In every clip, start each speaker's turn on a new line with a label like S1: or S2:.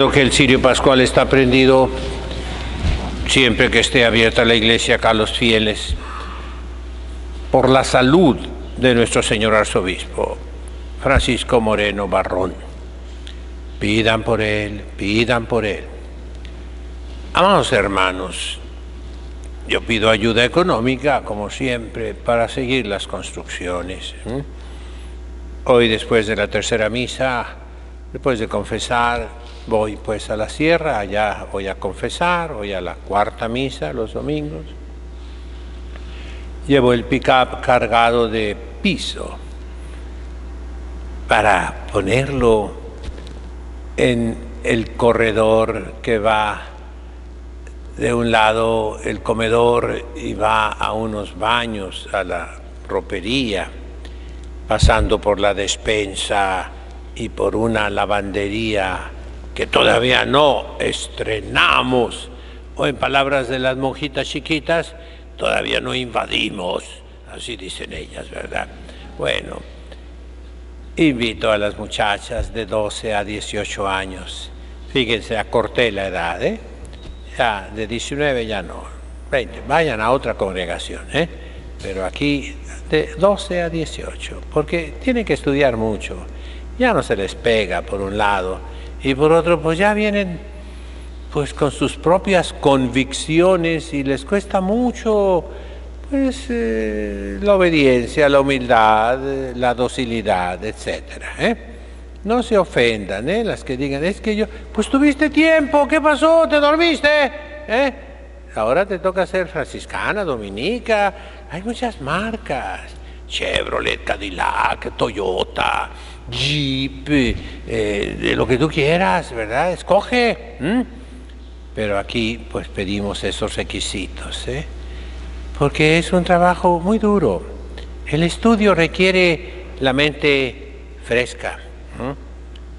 S1: Creo que el cirio pascual está prendido siempre que esté abierta la iglesia acá a los fieles, por la salud de nuestro señor arzobispo Francisco Moreno Barrón. Pidan por él, pidan por él. Amados hermanos, yo pido ayuda económica, como siempre, para seguir las construcciones. Hoy, después de la tercera misa, después de confesar, voy pues a la sierra, allá voy a confesar, voy a la cuarta misa los domingos. Llevo el pick-up cargado de piso para ponerlo en el corredor que va de un lado el comedor y va a unos baños, a la ropería, pasando por la despensa y por una lavandería que todavía no estrenamos, o en palabras de las monjitas chiquitas, todavía no invadimos, así dicen ellas, ¿verdad? Bueno, invito a las muchachas de 12 a 18 años, fíjense, acorté la edad, ya de 19 ya no, 20, vayan a otra congregación, pero aquí de 12 a 18, porque tienen que estudiar mucho, ya no se les pega por un lado, y por otro, pues ya vienen pues con sus propias convicciones y les cuesta mucho pues la obediencia, la humildad, la docilidad, etcétera. No se ofendan, las que digan, es que yo, pues tuviste tiempo, ¿qué pasó? ¿Te dormiste? Ahora te toca ser franciscana, dominica, hay muchas marcas, Chevrolet, Cadillac, Toyota, Jeep, de lo que tú quieras, ¿verdad? Escoge. Pero aquí pues pedimos esos requisitos, porque es un trabajo muy duro. El estudio requiere la mente fresca,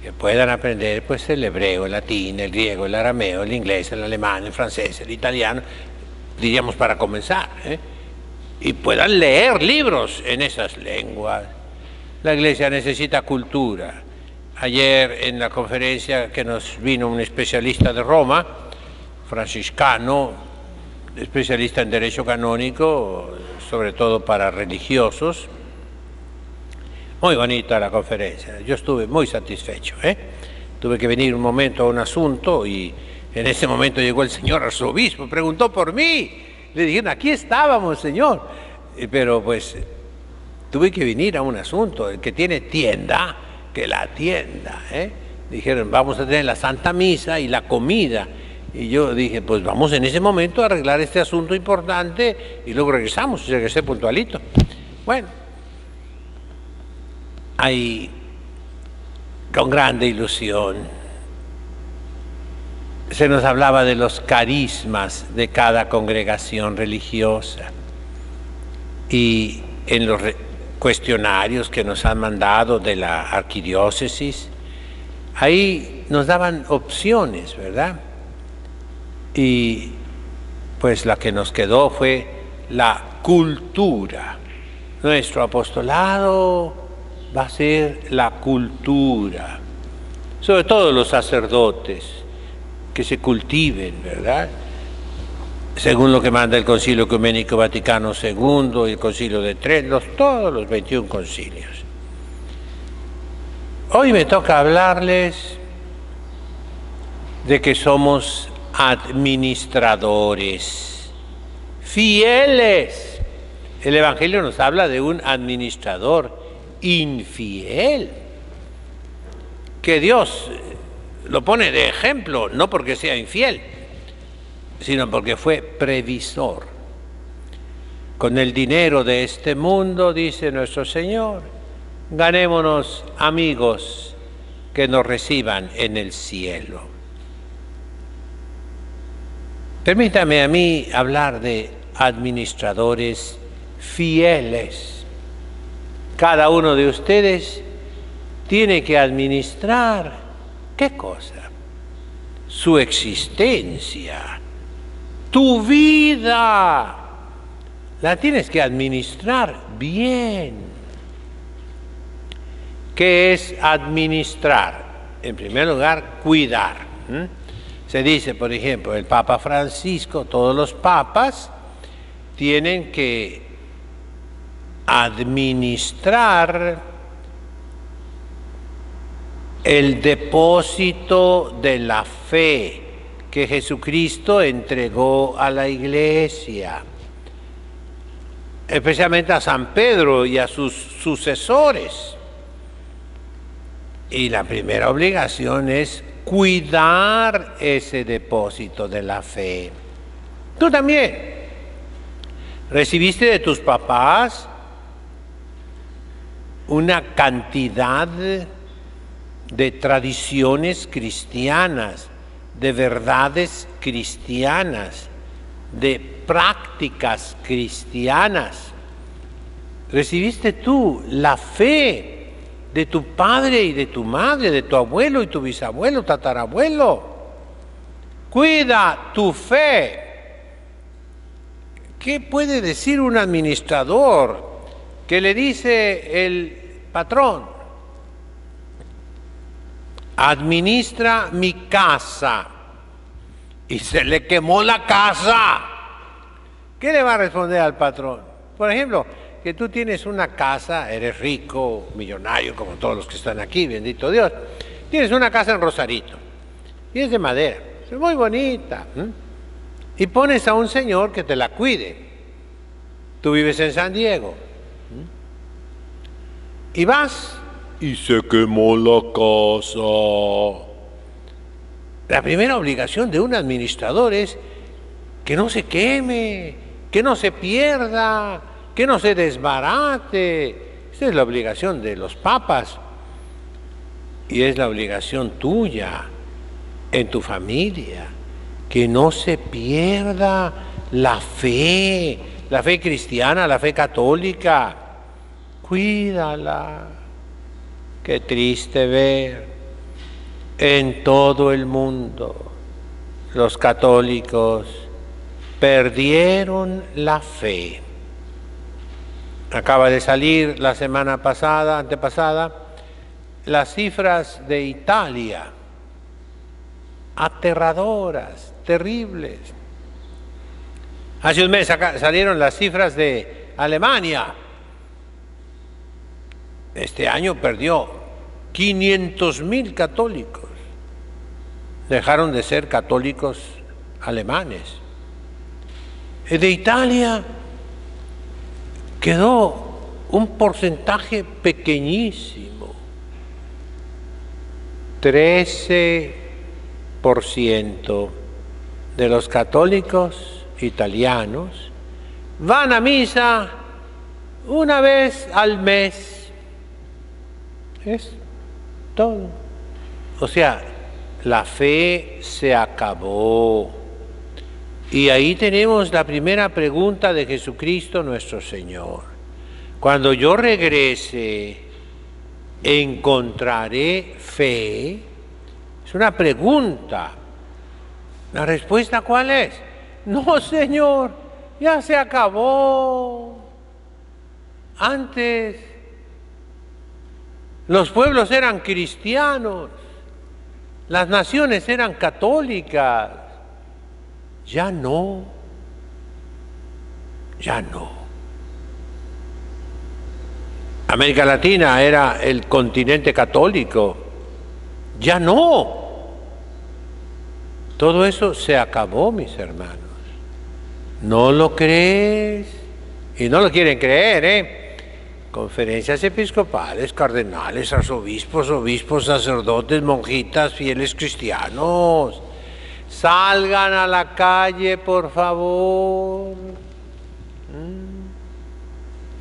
S1: que puedan aprender pues el hebreo, el latín, el griego, el arameo, el inglés, el alemán, el francés, el italiano, diríamos para comenzar, y puedan leer libros en esas lenguas. La iglesia necesita cultura. Ayer en la conferencia que nos vino un especialista de Roma, franciscano, especialista en derecho canónico, sobre todo para religiosos. Muy bonita la conferencia, yo estuve muy satisfecho. Tuve que venir un momento a un asunto y en ese momento llegó el señor arzobispo, preguntó por mí. Le dijeron, aquí estábamos, señor. Pero pues tuve que venir a un asunto, el que tiene tienda, que la atienda. Dijeron, vamos a tener la Santa Misa y la comida. Y yo dije, pues vamos en ese momento a arreglar este asunto importante y luego regresamos, y regresé puntualito. Bueno, ahí, con grande ilusión, se nos hablaba de los carismas de cada congregación religiosa. Y en los cuestionarios que nos han mandado de la arquidiócesis, ahí nos daban opciones, ¿verdad? Y pues la que nos quedó fue la cultura. Nuestro apostolado va a ser la cultura, sobre todo los sacerdotes, que se cultiven, ¿verdad? Según lo que manda el Concilio Ecuménico Vaticano II y el Concilio de Trento, todos los 21 concilios. Hoy me toca hablarles de que somos administradores, fieles. El Evangelio nos habla de un administrador infiel, que Dios lo pone de ejemplo, no porque sea infiel, sino porque fue previsor. Con el dinero de este mundo, dice nuestro Señor, ganémonos amigos que nos reciban en el cielo. Permítame a mí hablar de administradores fieles. Cada uno de ustedes tiene que administrar, ¿qué cosa? Su existencia. Tu vida la tienes que administrar bien. ¿Qué es administrar? En primer lugar, cuidar. Se dice, por ejemplo, el Papa Francisco, todos los papas tienen que administrar el depósito de la fe que Jesucristo entregó a la Iglesia, especialmente a San Pedro y a sus sucesores. Y la primera obligación es cuidar ese depósito de la fe. Tú también recibiste de tus papás una cantidad de tradiciones cristianas, de verdades cristianas, de prácticas cristianas. Recibiste tú la fe de tu padre y de tu madre, de tu abuelo y tu bisabuelo, tatarabuelo. Cuida tu fe. ¿Qué puede decir un administrador que le dice el patrón? Administra mi casa y se le quemó la casa. ¿Qué le va a responder al patrón? Por ejemplo, que tú tienes una casa, eres rico, millonario, como todos los que están aquí, bendito Dios. Tienes una casa en Rosarito y es de madera, es muy bonita. Y pones a un señor que te la cuide. Tú vives en San Diego. Y vas y se quemó la casa. La primera obligación de un administrador es que no se queme, que no se pierda, que no se desbarate. Esa es la obligación de los papas y es la obligación tuya en tu familia, que no se pierda la fe cristiana, la fe católica. Cuídala. Qué triste ver en todo el mundo los católicos perdieron la fe. Acaba de salir la semana pasada, antepasada, las cifras de Italia, aterradoras, terribles. Hace un mes salieron las cifras de Alemania. Este año perdió 500.000 católicos. Dejaron de ser católicos alemanes. De Italia quedó un porcentaje pequeñísimo, 13% de los católicos italianos van a misa una vez al mes. Es todo. O sea, la fe se acabó. Y ahí tenemos la primera pregunta de Jesucristo nuestro Señor. Cuando yo regrese, ¿encontraré fe? Es una pregunta. ¿La respuesta cuál es? No, Señor, ya se acabó. Antes los pueblos eran cristianos, las naciones eran católicas. Ya no, ya no. América Latina era el continente católico. Ya no. Todo eso se acabó, mis hermanos. ¿No lo crees? Y no lo quieren creer, ¿eh? Conferencias episcopales, cardenales, arzobispos, obispos, sacerdotes, monjitas, fieles cristianos. Salgan a la calle, por favor.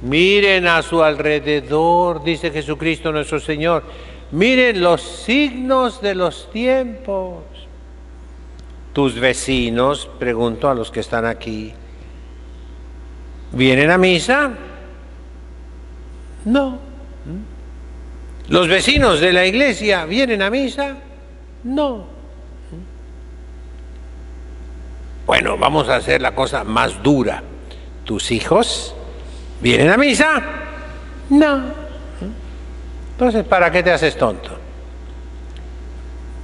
S1: Miren a su alrededor, dice Jesucristo nuestro Señor. Miren los signos de los tiempos. Tus vecinos, pregunto a los que están aquí, ¿vienen a misa? No. ¿Los vecinos de la iglesia vienen a misa? No. Bueno, vamos a hacer la cosa más dura. ¿Tus hijos vienen a misa? No. Entonces, ¿para qué te haces tonto?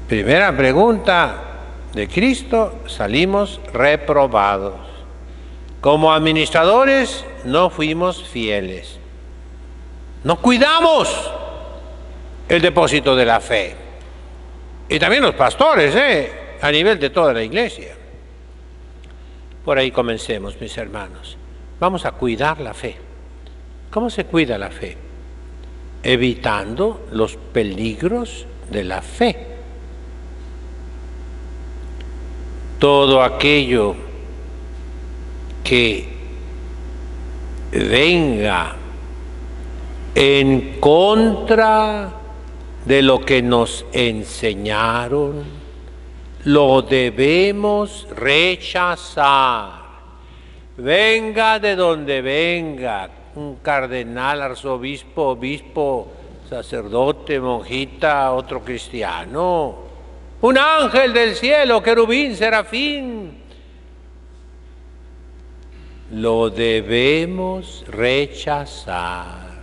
S1: Primera pregunta de Cristo, salimos reprobados. Como administradores no fuimos fieles. No cuidamos el depósito de la fe. Y también los pastores, a nivel de toda la iglesia. Por ahí comencemos, mis hermanos. Vamos a cuidar la fe. ¿Cómo se cuida la fe? Evitando los peligros de la fe. Todo aquello que venga en contra de lo que nos enseñaron, lo debemos rechazar. Venga de donde venga, un cardenal, arzobispo, obispo, sacerdote, monjita, otro cristiano, un ángel del cielo, querubín, serafín, lo debemos rechazar.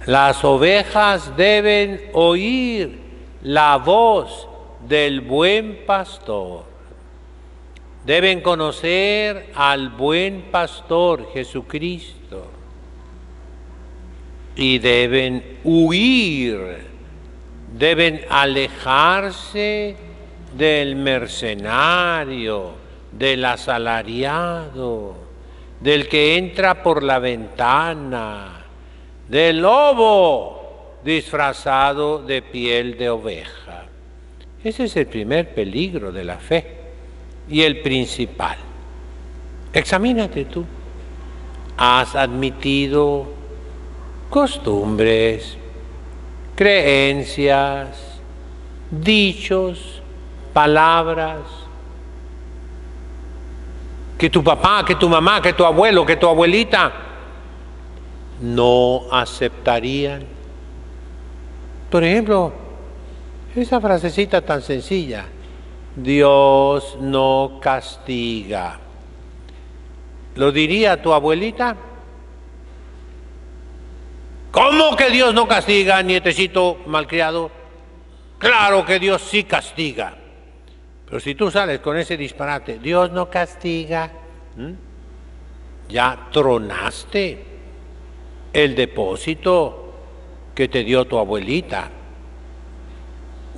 S1: Las ovejas deben oír la voz del buen pastor. Deben conocer al buen pastor Jesucristo y deben huir, deben alejarse del mercenario, del asalariado, del que entra por la ventana, del lobo disfrazado de piel de oveja. Ese es el primer peligro de la fe y el principal. Examínate tú. ¿Has admitido costumbres, creencias, dichos, palabras que tu papá, que tu mamá, que tu abuelo, que tu abuelita no aceptarían? Por ejemplo, esa frasecita tan sencilla: Dios no castiga. ¿Lo diría tu abuelita? ¿Cómo que Dios no castiga, nietecito malcriado? Claro que Dios sí castiga. Pero si tú sales con ese disparate, Dios no castiga, ya tronaste el depósito que te dio tu abuelita.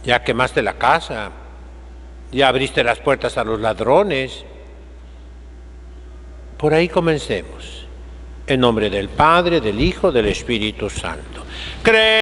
S1: Ya quemaste la casa, ya abriste las puertas a los ladrones. Por ahí comencemos. En nombre del Padre, del Hijo, del Espíritu Santo.